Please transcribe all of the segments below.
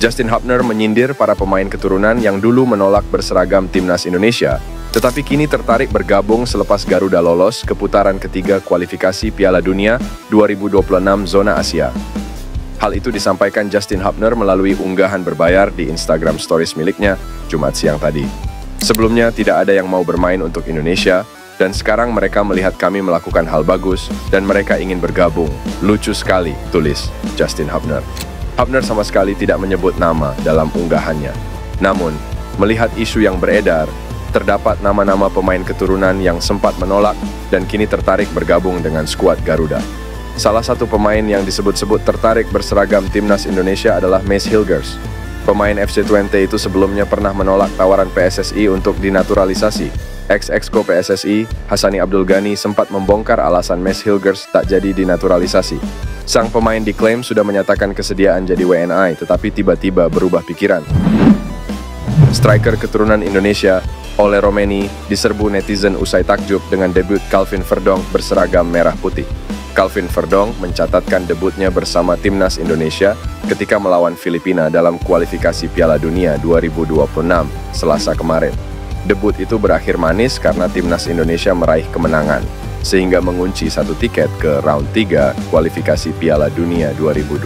Justin Hubner menyindir para pemain keturunan yang dulu menolak berseragam timnas Indonesia, tetapi kini tertarik bergabung selepas Garuda lolos ke putaran ketiga kualifikasi Piala Dunia 2026 zona Asia. Hal itu disampaikan Justin Hubner melalui unggahan berbayar di Instagram Stories miliknya Jumat siang tadi. Sebelumnya tidak ada yang mau bermain untuk Indonesia, dan sekarang mereka melihat kami melakukan hal bagus dan mereka ingin bergabung. Lucu sekali, tulis Justin Hubner. Hubner sama sekali tidak menyebut nama dalam unggahannya. Namun, melihat isu yang beredar, terdapat nama-nama pemain keturunan yang sempat menolak dan kini tertarik bergabung dengan skuad Garuda. Salah satu pemain yang disebut-sebut tertarik berseragam timnas Indonesia adalah Mace Hilgers. Pemain FC Twente itu sebelumnya pernah menolak tawaran PSSI untuk dinaturalisasi. Ex-Exco PSSI, Hassani Abdul Ghani sempat membongkar alasan Mace Hilgers tak jadi dinaturalisasi. Sang pemain diklaim sudah menyatakan kesediaan jadi WNI, tetapi tiba-tiba berubah pikiran. Striker keturunan Indonesia, Ole Romeni, diserbu netizen usai takjub dengan debut Calvin Verdong berseragam merah putih. Calvin Verdong mencatatkan debutnya bersama timnas Indonesia ketika melawan Filipina dalam kualifikasi Piala Dunia 2026 Selasa kemarin. Debut itu berakhir manis karena timnas Indonesia meraih kemenangan, sehingga mengunci satu tiket ke round 3 kualifikasi Piala Dunia 2026.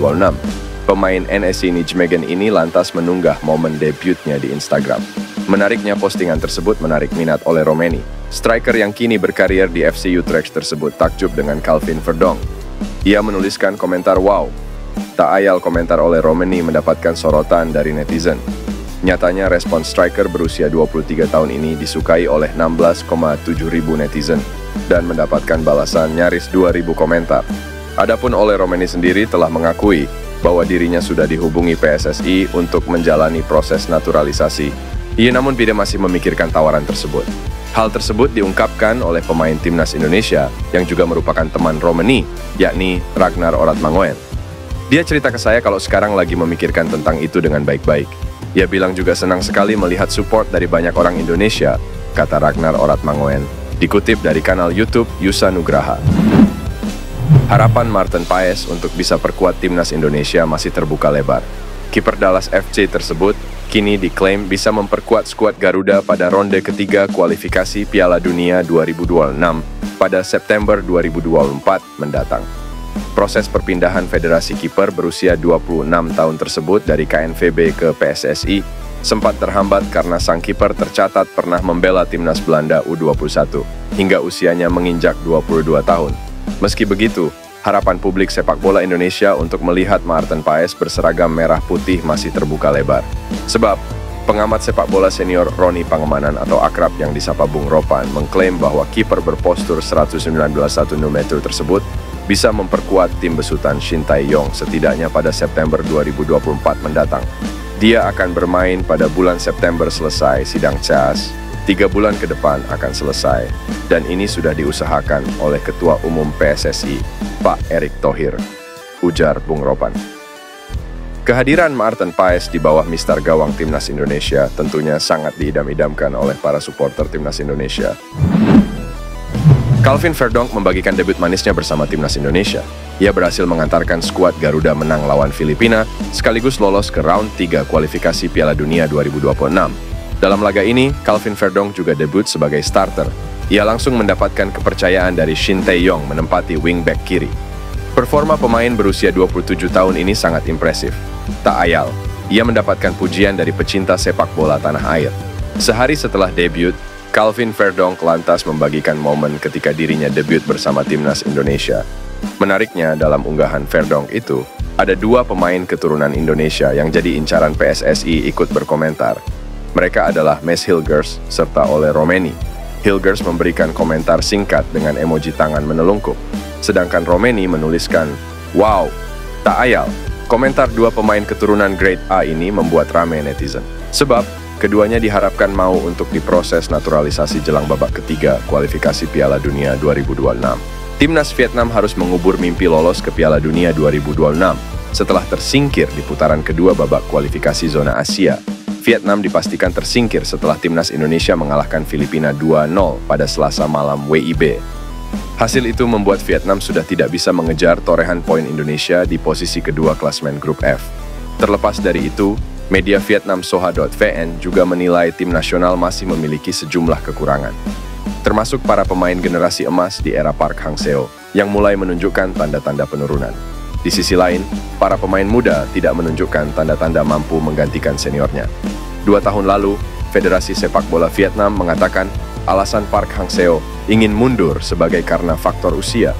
Pemain NSC Nijmegen ini lantas menunggah momen debutnya di Instagram. Menariknya, postingan tersebut menarik minat oleh Romeni. Striker yang kini berkarier di FC Utrecht tersebut takjub dengan Calvin Verdong. Ia menuliskan komentar wow. Tak ayal komentar oleh Romeni mendapatkan sorotan dari netizen. Nyatanya respon striker berusia 23 tahun ini disukai oleh 16,7 ribu netizen dan mendapatkan balasan nyaris 2.000 komentar. Adapun Ole Romeni sendiri telah mengakui bahwa dirinya sudah dihubungi PSSI untuk menjalani proses naturalisasi. Ia namun tidak masih memikirkan tawaran tersebut. Hal tersebut diungkapkan oleh pemain timnas Indonesia yang juga merupakan teman Romeni, yakni Ragnar Oratmangoen. Dia cerita ke saya kalau sekarang lagi memikirkan tentang itu dengan baik-baik. Ia bilang juga senang sekali melihat support dari banyak orang Indonesia, kata Ragnar Oratmangoen, dikutip dari kanal YouTube Yusa Nugraha. Harapan Maarten Paes untuk bisa perkuat timnas Indonesia masih terbuka lebar. Kiper Dallas FC tersebut kini diklaim bisa memperkuat skuad Garuda pada ronde ketiga kualifikasi Piala Dunia 2026 pada September 2024 mendatang. Proses perpindahan federasi kiper berusia 26 tahun tersebut dari KNVB ke PSSI sempat terhambat karena sang kiper tercatat pernah membela timnas Belanda U21 hingga usianya menginjak 22 tahun. Meski begitu, harapan publik sepak bola Indonesia untuk melihat Maarten Paes berseragam merah putih masih terbuka lebar. Sebab, pengamat sepak bola senior Roni Pangemanan atau akrab yang disapa Bung Ropan mengklaim bahwa kiper berpostur 119 cm tersebut bisa memperkuat tim besutan Shin Tae-yong setidaknya pada September 2024 mendatang. Dia akan bermain pada bulan September selesai sidang CAS. 3 bulan ke depan akan selesai, dan ini sudah diusahakan oleh Ketua Umum PSSI, Pak Erick Thohir, ujar Bung Ropan. Kehadiran Maarten Paes di bawah mistar gawang timnas Indonesia tentunya sangat diidam-idamkan oleh para supporter timnas Indonesia. Calvin Verdong membagikan debut manisnya bersama timnas Indonesia. Ia berhasil mengantarkan skuad Garuda menang lawan Filipina, sekaligus lolos ke round 3 kualifikasi Piala Dunia 2026. Dalam laga ini, Calvin Verdong juga debut sebagai starter. Ia langsung mendapatkan kepercayaan dari Shin Tae-yong menempati wingback kiri. Performa pemain berusia 27 tahun ini sangat impresif. Tak ayal, ia mendapatkan pujian dari pecinta sepak bola tanah air. Sehari setelah debut, Calvin Verdong lantas membagikan momen ketika dirinya debut bersama timnas Indonesia. Menariknya, dalam unggahan Verdong itu, ada 2 pemain keturunan Indonesia yang jadi incaran PSSI ikut berkomentar. Mereka adalah Mace Hilgers serta Ole Romeni. Hilgers memberikan komentar singkat dengan emoji tangan menelungkup, sedangkan Romeni menuliskan, "Wow, tak ayal." Komentar 2 pemain keturunan Grade A ini membuat ramai netizen. Sebab, keduanya diharapkan mau untuk diproses naturalisasi jelang babak ketiga kualifikasi Piala Dunia 2026. Timnas Vietnam harus mengubur mimpi lolos ke Piala Dunia 2026 setelah tersingkir di putaran kedua babak kualifikasi zona Asia. Vietnam dipastikan tersingkir setelah timnas Indonesia mengalahkan Filipina 2-0 pada Selasa malam WIB. Hasil itu membuat Vietnam sudah tidak bisa mengejar torehan poin Indonesia di posisi kedua klasemen grup F. Terlepas dari itu, media Vietnam Soha.vn juga menilai tim nasional masih memiliki sejumlah kekurangan, termasuk para pemain generasi emas di era Park Hang-seo yang mulai menunjukkan tanda-tanda penurunan. Di sisi lain, para pemain muda tidak menunjukkan tanda-tanda mampu menggantikan seniornya. 2 tahun lalu, Federasi Sepak Bola Vietnam mengatakan alasan Park Hang-seo ingin mundur sebagai karena faktor usia.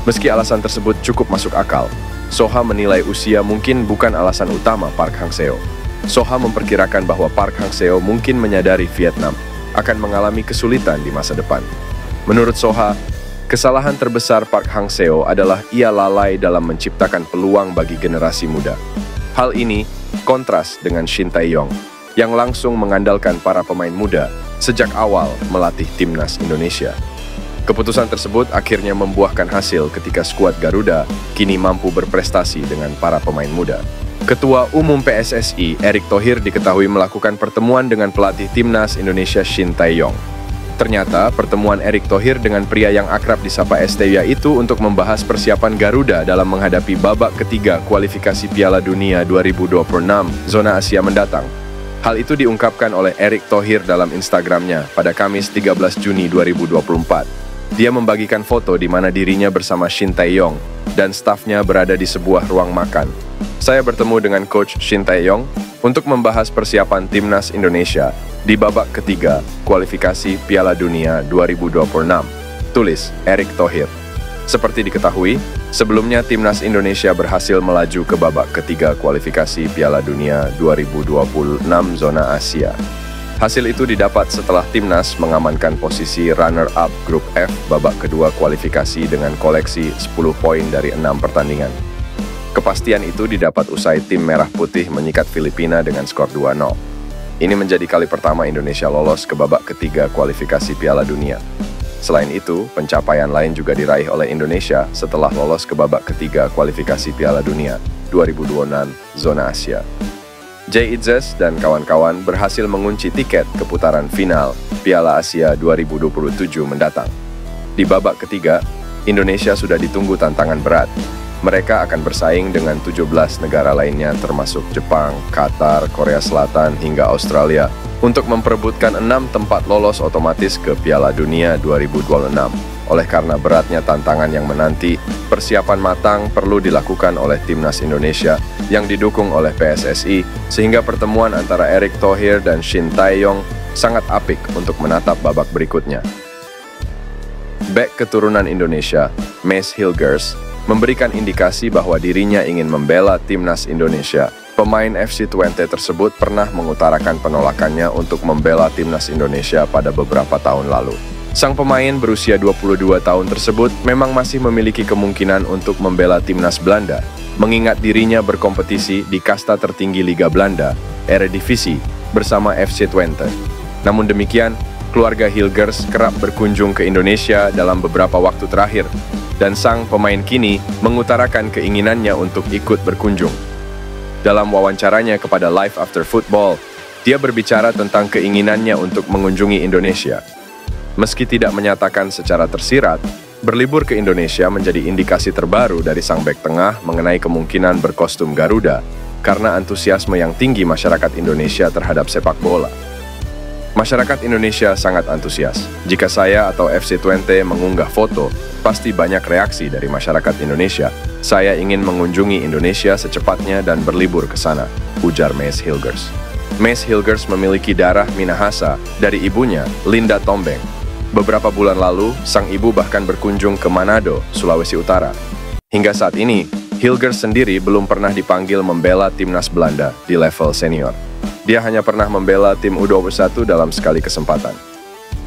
Meski alasan tersebut cukup masuk akal, Soha menilai usia mungkin bukan alasan utama Park Hang-seo. Soha memperkirakan bahwa Park Hang-seo mungkin menyadari Vietnam akan mengalami kesulitan di masa depan. Menurut Soha, kesalahan terbesar Park Hang-seo adalah ia lalai dalam menciptakan peluang bagi generasi muda. Hal ini kontras dengan Shin Tae-yong yang langsung mengandalkan para pemain muda sejak awal melatih timnas Indonesia. Keputusan tersebut akhirnya membuahkan hasil ketika skuad Garuda kini mampu berprestasi dengan para pemain muda. Ketua Umum PSSI, Erick Thohir, diketahui melakukan pertemuan dengan pelatih timnas Indonesia Shin Tae-yong. Ternyata, pertemuan Erick Thohir dengan pria yang akrab disapa STY itu untuk membahas persiapan Garuda dalam menghadapi babak ketiga kualifikasi Piala Dunia 2026 zona Asia mendatang. Hal itu diungkapkan oleh Erick Thohir dalam Instagramnya pada Kamis 13 Juni 2024. Dia membagikan foto di mana dirinya bersama Shin Tae-yong dan stafnya berada di sebuah ruang makan. Saya bertemu dengan Coach Shin Tae-yong untuk membahas persiapan timnas Indonesia di babak ketiga kualifikasi Piala Dunia 2026, tulis Erick Thohir. Seperti diketahui, sebelumnya timnas Indonesia berhasil melaju ke babak ketiga kualifikasi Piala Dunia 2026 zona Asia. Hasil itu didapat setelah timnas mengamankan posisi runner-up grup F babak kedua kualifikasi dengan koleksi 10 poin dari 6 pertandingan. Kepastian itu didapat usai tim Merah Putih menyikat Filipina dengan skor 2-0. Ini menjadi kali pertama Indonesia lolos ke babak ketiga kualifikasi Piala Dunia. Selain itu, pencapaian lain juga diraih oleh Indonesia setelah lolos ke babak ketiga kualifikasi Piala Dunia 2026 zona Asia. Jay Itzes dan kawan-kawan berhasil mengunci tiket ke putaran final Piala Asia 2027 mendatang. Di babak ketiga, Indonesia sudah ditunggu tantangan berat. Mereka akan bersaing dengan 17 negara lainnya termasuk Jepang, Qatar, Korea Selatan, hingga Australia untuk memperebutkan 6 tempat lolos otomatis ke Piala Dunia 2026. Oleh karena beratnya tantangan yang menanti, persiapan matang perlu dilakukan oleh timnas Indonesia yang didukung oleh PSSI, sehingga pertemuan antara Erick Thohir dan Shin Tae-yong sangat apik untuk menatap babak berikutnya. Bek keturunan Indonesia, Mace Hilgers, memberikan indikasi bahwa dirinya ingin membela timnas Indonesia. Pemain FC Twente tersebut pernah mengutarakan penolakannya untuk membela timnas Indonesia pada beberapa tahun lalu. Sang pemain berusia 22 tahun tersebut memang masih memiliki kemungkinan untuk membela timnas Belanda, mengingat dirinya berkompetisi di kasta tertinggi Liga Belanda, Eredivisie, bersama FC Twente. Namun demikian, keluarga Hilgers kerap berkunjung ke Indonesia dalam beberapa waktu terakhir, dan sang pemain kini mengutarakan keinginannya untuk ikut berkunjung. Dalam wawancaranya kepada Live After Football, dia berbicara tentang keinginannya untuk mengunjungi Indonesia. Meski tidak menyatakan secara tersirat, berlibur ke Indonesia menjadi indikasi terbaru dari sang bek tengah mengenai kemungkinan berkostum Garuda karena antusiasme yang tinggi masyarakat Indonesia terhadap sepak bola. Masyarakat Indonesia sangat antusias. Jika saya atau FC Twente mengunggah foto, pasti banyak reaksi dari masyarakat Indonesia. Saya ingin mengunjungi Indonesia secepatnya dan berlibur ke sana, ujar Mace Hilgers. Mace Hilgers memiliki darah Minahasa dari ibunya, Linda Tombeng. Beberapa bulan lalu, sang ibu bahkan berkunjung ke Manado, Sulawesi Utara. Hingga saat ini, Hilgers sendiri belum pernah dipanggil membela timnas Belanda di level senior. Dia hanya pernah membela tim U21 dalam sekali kesempatan.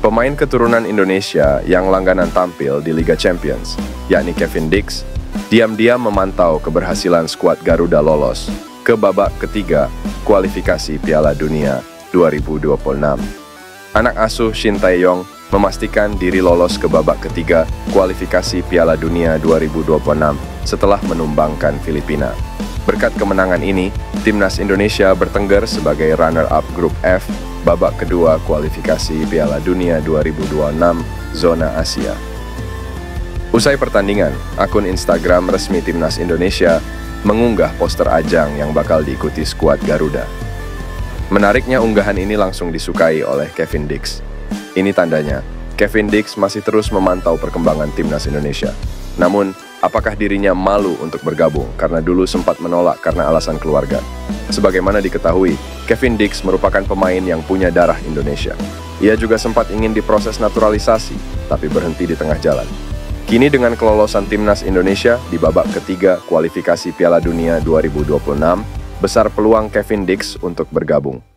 Pemain keturunan Indonesia yang langganan tampil di Liga Champions, yakni Kevin Dix, diam-diam memantau keberhasilan skuad Garuda lolos ke babak ketiga kualifikasi Piala Dunia 2026. Anak asuh Shin Tae-yong memastikan diri lolos ke babak ketiga kualifikasi Piala Dunia 2026 setelah menumbangkan Filipina. Berkat kemenangan ini, timnas Indonesia bertengger sebagai runner-up grup F babak kedua kualifikasi Piala Dunia 2026 zona Asia. Usai pertandingan, akun Instagram resmi timnas Indonesia mengunggah poster ajang yang bakal diikuti skuad Garuda. Menariknya unggahan ini langsung disukai oleh Kevin Dix. Ini tandanya, Kevin Dix masih terus memantau perkembangan timnas Indonesia. Namun, apakah dirinya malu untuk bergabung karena dulu sempat menolak karena alasan keluarga? Sebagaimana diketahui, Kevin Dix merupakan pemain yang punya darah Indonesia. Ia juga sempat ingin diproses naturalisasi, tapi berhenti di tengah jalan. Kini dengan kelolosan timnas Indonesia di babak ketiga kualifikasi Piala Dunia 2026, besar peluang Kevin Dix untuk bergabung.